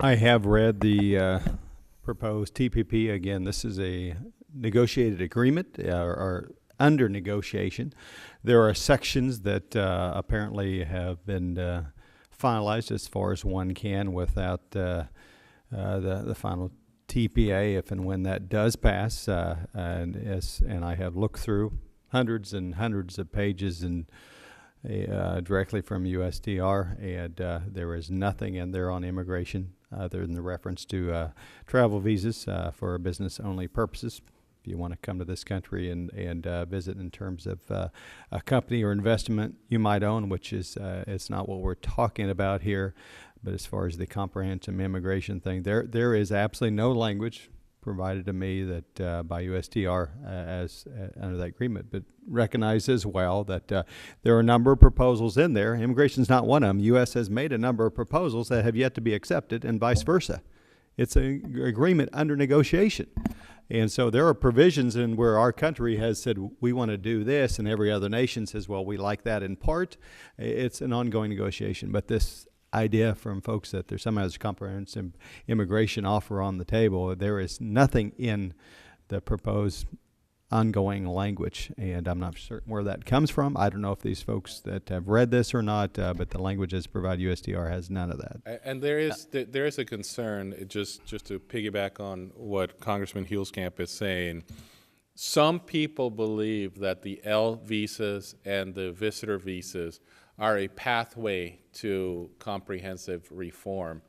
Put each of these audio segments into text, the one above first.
I have read the proposed TPP. Again, this is a negotiated agreement or under negotiation. There are sections that apparently have been finalized as far as one can without the final TPA, if and when that does pass. And I have looked through hundreds and hundreds of pages and directly from USTR, and there is nothing in there on immigration other than the reference to travel visas for business-only purposes. If you want to come to this country and visit in terms of a company or investment you might own, which is it's not what we're talking about here. But as far as the comprehensive immigration thing, there is absolutely no language provided to me that by USTR as under that agreement, but recognize as well that there are a number of proposals in there. Immigration is not one of them. U.S. has made a number of proposals that have yet to be accepted, and vice versa. It's an agreement under negotiation. And so there are provisions in where our country has said we want to do this, and every other nation says, well, we like that in part. It's an ongoing negotiation. But this idea from folks that there's somehow a comprehensive immigration offer on the table, there is nothing in the proposed ongoing language, and I'm not certain where that comes from. I don't know if these folks that have read this or not, but the language as provided USTR has none of that. And there is a concern, just to piggyback on what Congressman Huelskamp is saying. Some people believe that the L visas and the visitor visas are a pathway to comprehensive reform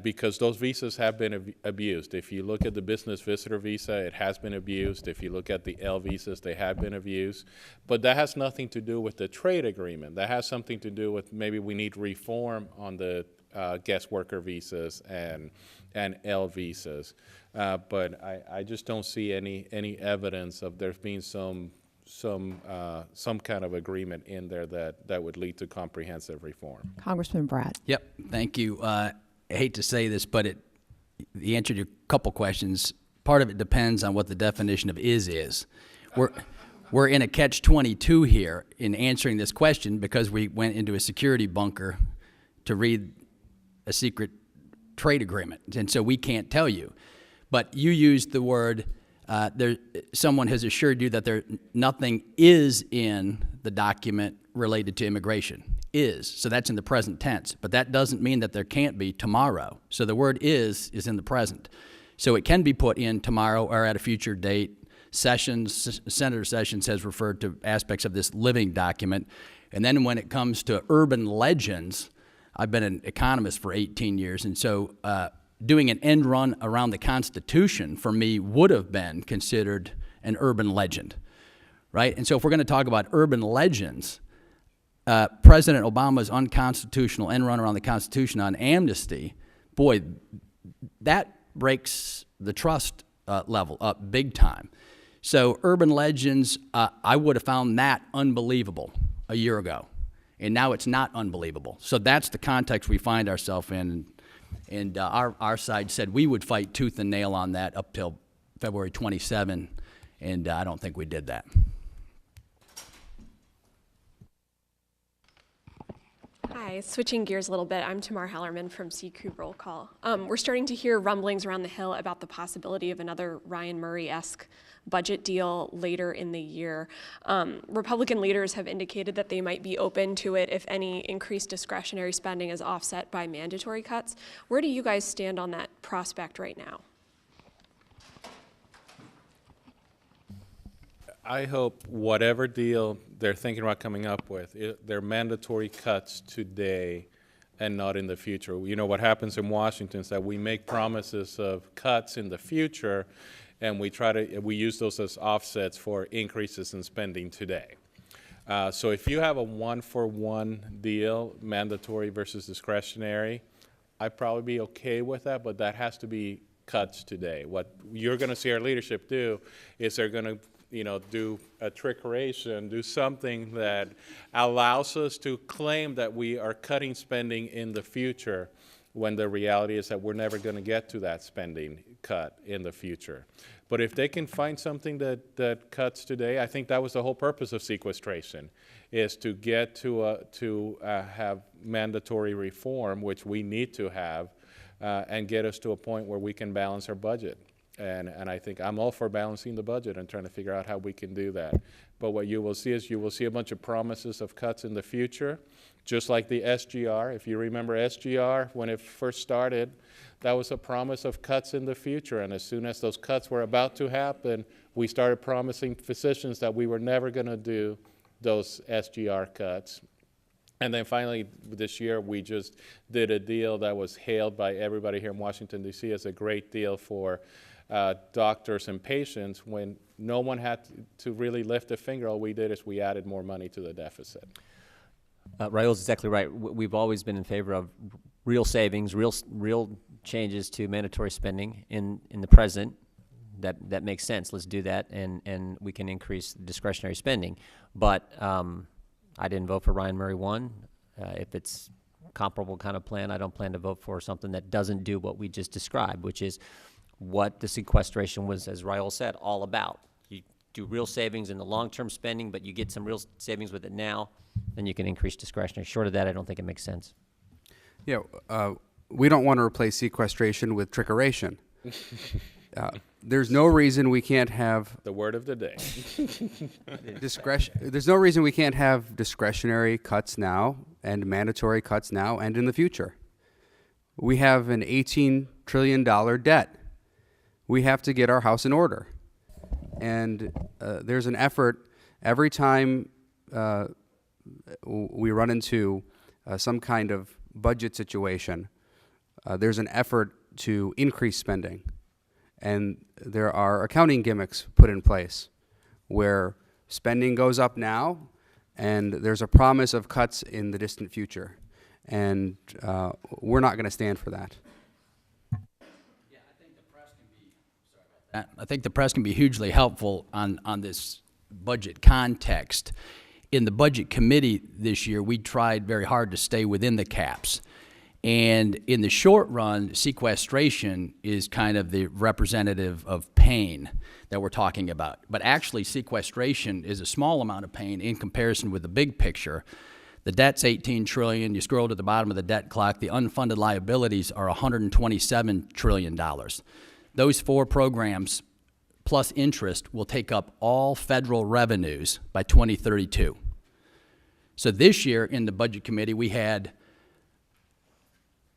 because those visas have been abused. If you look at the business visitor visa, it has been abused. If you look at the L visas, they have been abused. But that has nothing to do with the trade agreement. That has something to do with maybe we need reform on the guest worker visas and L visas. But I just don't see any evidence of there being some kind of agreement in there that would lead to comprehensive reform. Congressman Bratt. Yep, thank you. I hate to say this, but the answer to your couple questions, part of it depends on what the definition of is. We're in a catch-22 here in answering this question because we went into a security bunker to read a secret trade agreement, and so we can't tell you. But you used the word, someone has assured you that nothing is in the document related to immigration. Is, so that's in the present tense, but that doesn't mean that there can't be tomorrow. So the word is in the present. So it can be put in tomorrow or at a future date. Senator Sessions has referred to aspects of this living document. And then when it comes to urban legends, I've been an economist for 18 years, and so doing an end run around the Constitution for me would have been considered an urban legend, right? And so if we're going to talk about urban legends, President Obama's unconstitutional end run around the Constitution on amnesty, boy, that breaks the trust level up big time. So urban legends, I would have found that unbelievable a year ago, and now it's not unbelievable. So that's the context we find ourselves in, and our side said we would fight tooth and nail on that up till February 27, and I don't think we did that. Hi, switching gears a little bit, I'm Tamar Hallerman from C-Cube Roll Call. We're starting to hear rumblings around the Hill about the possibility of another Ryan Murray-esque budget deal later in the year. Republican leaders have indicated that they might be open to it if any increased discretionary spending is offset by mandatory cuts. Where do you guys stand on that prospect right now? I hope whatever deal they're thinking about coming up with, they're mandatory cuts today and not in the future. You know, what happens in Washington is that we make promises of cuts in the future, and we use those as offsets for increases in spending today. So if you have a one-for-one deal, mandatory versus discretionary, I'd probably be okay with that, but that has to be cuts today. What you're going to see our leadership do is they're going to do a trickeration, do something that allows us to claim that we are cutting spending in the future when the reality is that we're never going to get to that spending cut in the future. But if they can find something that cuts today, I think that was the whole purpose of sequestration, is to get to have mandatory reform, which we need to have and get us to a point where we can balance our budget. And I think I'm all for balancing the budget and trying to figure out how we can do that. But what you will see is you will see a bunch of promises of cuts in the future, just like the SGR. If you remember SGR, when it first started, that was a promise of cuts in the future. And as soon as those cuts were about to happen, we started promising physicians that we were never going to do those SGR cuts. And then finally, this year, we just did a deal that was hailed by everybody here in Washington, D.C. as a great deal for doctors and patients. When no one had to really lift a finger, all we did is we added more money to the deficit. Raul's exactly right. We've always been in favor of real savings, real changes to mandatory spending in the present. That makes sense. Let's do that, and we can increase discretionary spending. But I didn't vote for Ryan Murray 1. If it's a comparable kind of plan, I don't plan to vote for something that doesn't do what we just described, which is what the sequestration was, as Raul said, all about. You do real savings in the long-term spending, but you get some real savings with it now, then you can increase discretionary. Short of that, I don't think it makes sense. Yeah, we don't want to replace sequestration with trickeration. There's no reason we can't have The word of the day. There's no reason we can't have discretionary cuts now and mandatory cuts now and in the future. We have an $18 trillion debt. We have to get our house in order. And there's an effort every time we run into some kind of budget situation, there's an effort to increase spending. And there are accounting gimmicks put in place where spending goes up now and there's a promise of cuts in the distant future. And we're not going to stand for that. I think the press can be hugely helpful on this budget context. In the budget committee this year, we tried very hard to stay within the caps. And in the short run, sequestration is kind of the representative of pain that we're talking about. But actually, sequestration is a small amount of pain in comparison with the big picture. The debt's $18 trillion. You scroll to the bottom of the debt clock, the unfunded liabilities are $127 trillion. Those 4 programs plus interest will take up all federal revenues by 2032. So this year in the Budget Committee, we had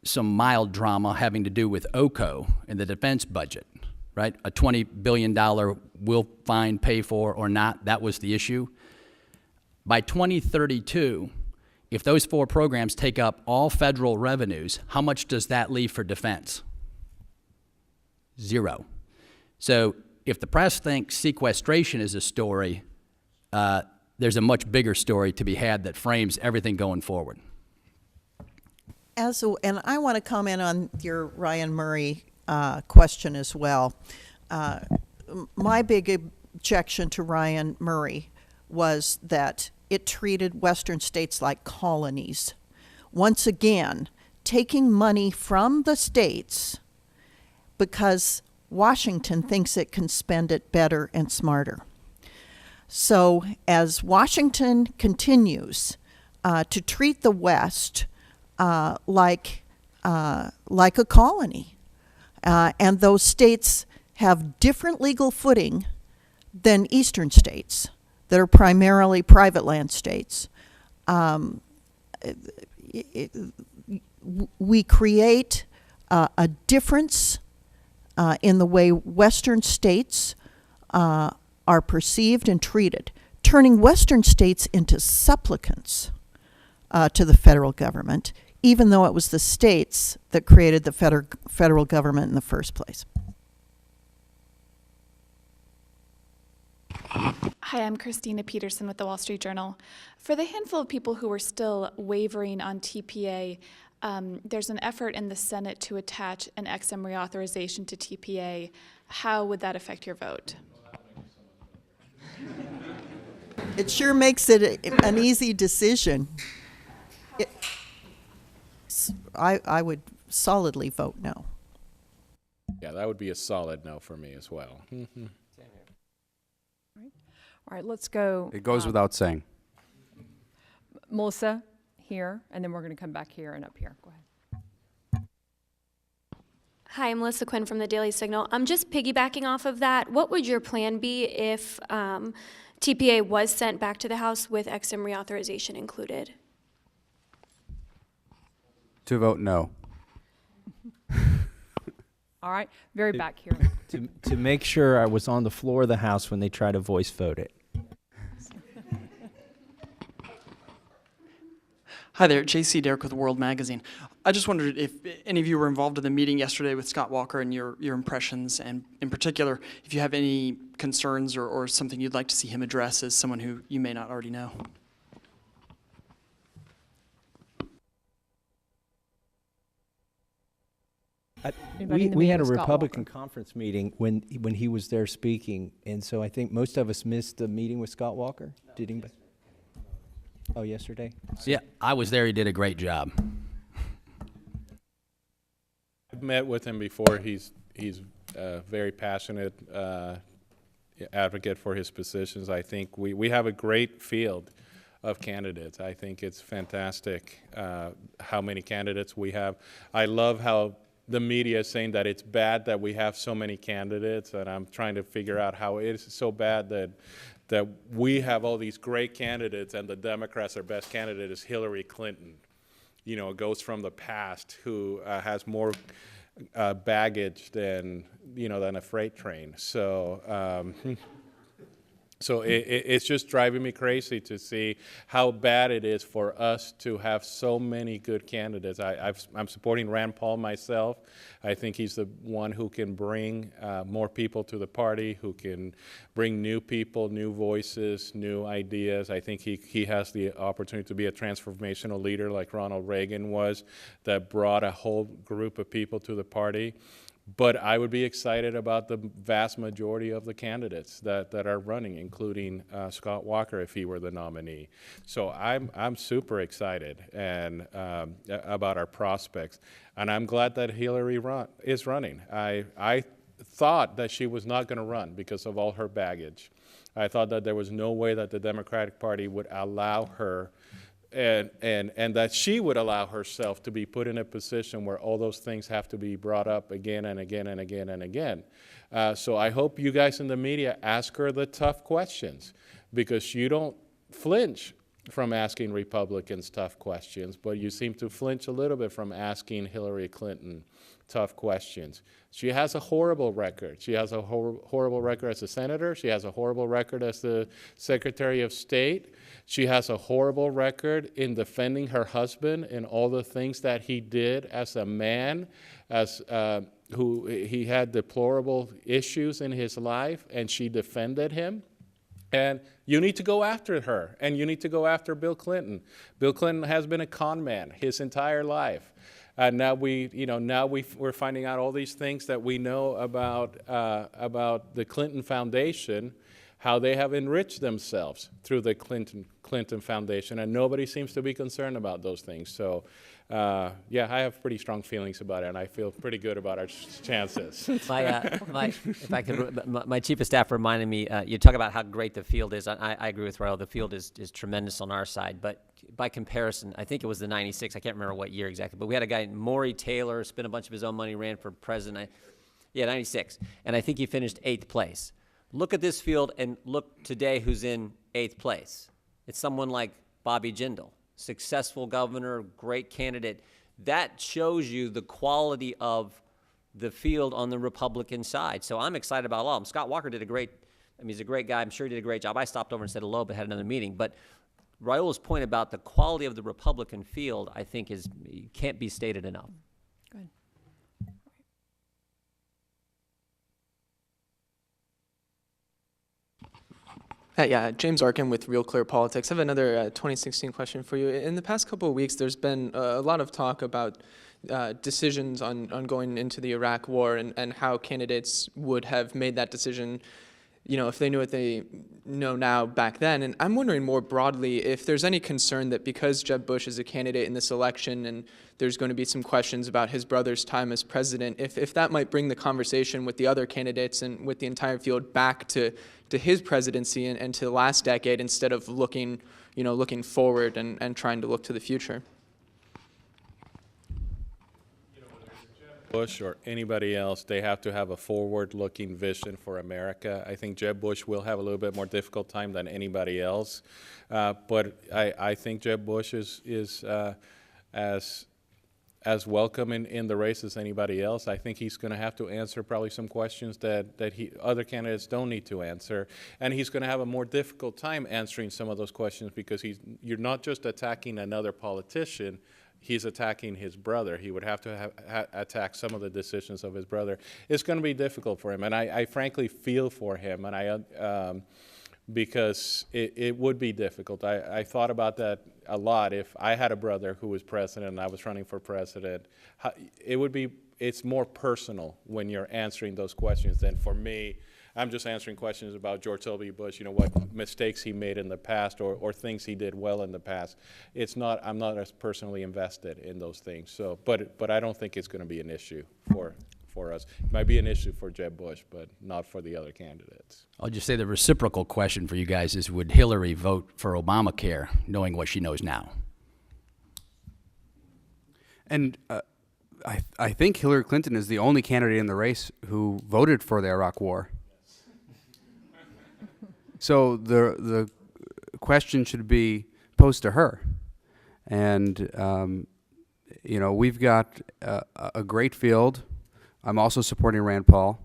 some mild drama having to do with OCO in the defense budget, right? A $20 billion will fine, pay for, or not, that was the issue. By 2032, if those 4 programs take up all federal revenues, how much does that leave for defense? 0. So if the press thinks sequestration is a story, there's a much bigger story to be had that frames everything going forward. And I want to comment on your Ryan Murray question as well. My big objection to Ryan Murray was that it treated Western states like colonies. Once again, taking money from the states because Washington thinks it can spend it better and smarter. So as Washington continues to treat the West like a colony, and those states have different legal footing than eastern states that are primarily private land states. We create a difference in the way Western states are perceived and treated, turning Western states into supplicants to the federal government, even though it was the states that created the federal government in the first place. Hi, I'm Christina Peterson with the Wall Street Journal. For the handful of people who are still wavering on TPA, there's an effort in the Senate to attach an XM reauthorization to TPA. How would that affect your vote? It sure makes it an easy decision. I would solidly vote no. Yeah, that would be a solid no for me as well. All right, let's go. It goes without saying. Melissa here, and then we're going to come back here and up here. Go ahead. Hi, I'm Melissa Quinn from the Daily Signal. I'm just piggybacking off of that. What would your plan be if TPA was sent back to the House with EXIM reauthorization included? To vote no. All right, very back here. To make sure I was on the floor of the House when they try to voice vote it. Hi there, JC Derrick with World Magazine. I just wondered if any of you were involved in the meeting yesterday with Scott Walker and your impressions, and in particular, if you have any concerns or something you'd like to see him address as someone who you may not already know. Anybody in the We meeting had a with Scott Republican Walker? conference meeting when he was there speaking, and so I think most of us missed the meeting with Scott Walker. Did anybody? Oh, yesterday? Yeah, I was there. He did a great job. I've met with him before. He's a very passionate advocate for his positions. I think we have a great field of candidates. I think it's fantastic how many candidates we have. I love how the media is saying that it's bad that we have so many candidates, and I'm trying to figure out how it is so bad that we have all these great candidates and the Democrats, our best candidate is Hillary Clinton. You know, it goes from the past, who has more baggage than a freight train. So it's just driving me crazy to see how bad it is for us to have so many good candidates. I'm supporting Rand Paul myself. I think he's the one who can bring more people to the party, who can bring new people, new voices, new ideas. I think he has the opportunity to be a transformational leader like Ronald Reagan was, that brought a whole group of people to the party. But I would be excited about the vast majority of the candidates that are running, including Scott Walker if he were the nominee. So I'm super excited and about our prospects, and I'm glad that Hillary is running. I thought that she was not going to run because of all her baggage. I thought that there was no way that the Democratic Party would allow her. And that she would allow herself to be put in a position where all those things have to be brought up again and again and again and again. So I hope you guys in the media ask her the tough questions, because you don't flinch from asking Republicans tough questions, but you seem to flinch a little bit from asking Hillary Clinton tough questions. She has a horrible record. She has a horrible record as a senator. She has a horrible record as the Secretary of State. She has a horrible record in defending her husband and all the things that he did as a man, as who he had deplorable issues in his life, and she defended him. And you need to go after her, and you need to go after Bill Clinton. Bill Clinton has been a con man his entire life. Now we're finding out all these things that we know about the Clinton Foundation, how they have enriched themselves through the Clinton Foundation, and nobody seems to be concerned about those things. So, yeah, I have pretty strong feelings about it, and I feel pretty good about our chances. My chief of staff reminded me, you talk about how great the field is. I agree with Raul. The field is tremendous on our side, but by comparison, I think it was the 96, I can't remember what year exactly, but we had a guy, Maury Taylor, spent a bunch of his own money, ran for president. 96, and I think he finished 8th place. Look at this field and look today who's in 8th place. It's someone like Bobby Jindal, successful governor, great candidate. That shows you the quality of the field on the Republican side. So I'm excited about all of them. Scott Walker did he's a great guy. I'm sure he did a great job. I stopped over and said hello, but had another meeting. But Raul's point about the quality of the Republican field, I think, can't be stated enough. Good. Yeah, James Arkin with Real Clear Politics. I have another 2016 question for you. In the past couple of weeks, there's been a lot of talk about decisions on going into the Iraq War and how candidates would have made that decision, if they knew what they know now back then. And I'm wondering more broadly if there's any concern that because Jeb Bush is a candidate in this election and there's going to be some questions about his brother's time as president, if that might bring the conversation with the other candidates and with the entire field back to his presidency and to the last decade instead of looking forward and trying to look to the future. Bush or anybody else, they have to have a forward-looking vision for America. I think Jeb Bush will have a little bit more difficult time than anybody else, but I think Jeb Bush is as welcome in the race as anybody else. I think he's going to have to answer probably some questions that other candidates don't need to answer, and he's going to have a more difficult time answering some of those questions because you're not just attacking another politician, he's attacking his brother. He would have to attack some of the decisions of his brother. It's going to be difficult for him, and I frankly feel for him, and because it would be difficult. I thought about that a lot. If I had a brother who was president and I was running for president, it's more personal when you're answering those questions than for me. I'm just answering questions about George W. Bush, what mistakes he made in the past or things he did well in the past. I'm not as personally invested in those things. So, but I don't think it's going to be an issue for us. It might be an issue for Jeb Bush, but not for the other candidates. I'll just say the reciprocal question for you guys is, would Hillary vote for Obamacare knowing what she knows now? And I think Hillary Clinton is the only candidate in the race who voted for the Iraq War. So the question should be posed to her. And, we've got a great field. I'm also supporting Rand Paul.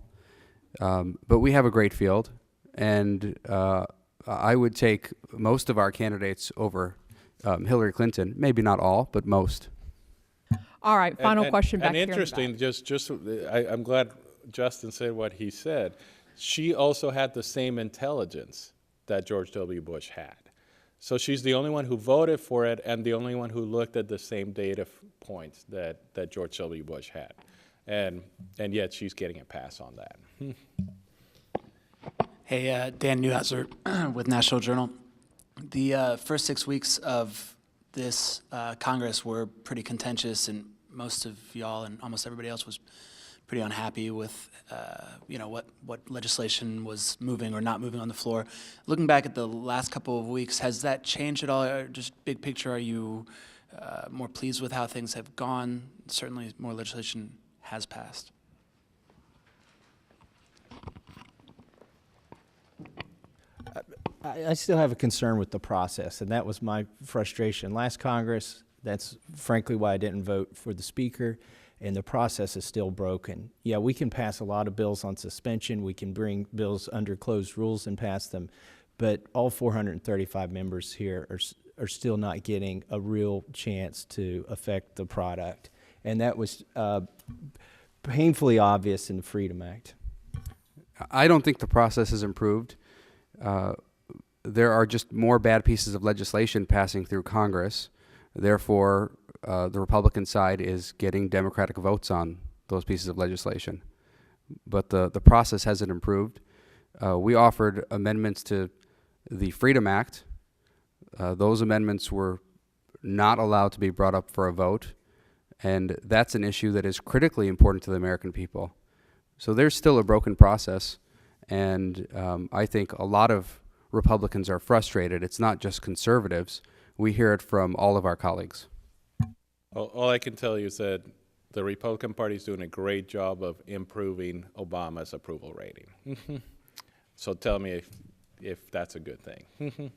But we have a great field. And I would take most of our candidates over Hillary Clinton. Maybe not all, but most. All right, final question back and here. And interesting, I'm glad Justin said what he said. She also had the same intelligence that George W. Bush had. So she's the only one who voted for it and the only one who looked at the same data points that George W. Bush had. And yet she's getting a pass on that. Hey, Dan Neuhauser with National Journal. The first 6 weeks of this Congress were pretty contentious, and most of y'all and almost everybody else was pretty unhappy with what legislation was moving or not moving on the floor. Looking back at the last couple of weeks, has that changed at all? Or just big picture, are you more pleased with how things have gone? Certainly more legislation has passed. I still have a concern with the process, and that was my frustration. Last Congress, that's frankly why I didn't vote for the speaker, and the process is still broken. Yeah, we can pass a lot of bills on suspension. We can bring bills under closed rules and pass them, but all 435 members here are still not getting a real chance to affect the product. And that was painfully obvious in the Freedom Act. I don't think the process has improved. There are just more bad pieces of legislation passing through Congress. Therefore, the Republican side is getting Democratic votes on those pieces of legislation. But the process hasn't improved. We offered amendments to the Freedom Act. Those amendments were not allowed to be brought up for a vote. And that's an issue that is critically important to the American people. So there's still a broken process. And I think a lot of Republicans are frustrated. It's not just conservatives. We hear it from all of our colleagues. All I can tell you is that the Republican Party is doing a great job of improving Obama's approval rating. So tell me if that's a good thing.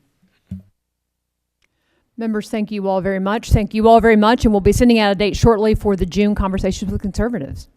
Members, thank you all very much. Thank you all very much, and we'll be sending out a date shortly for the June Conversations with Conservatives.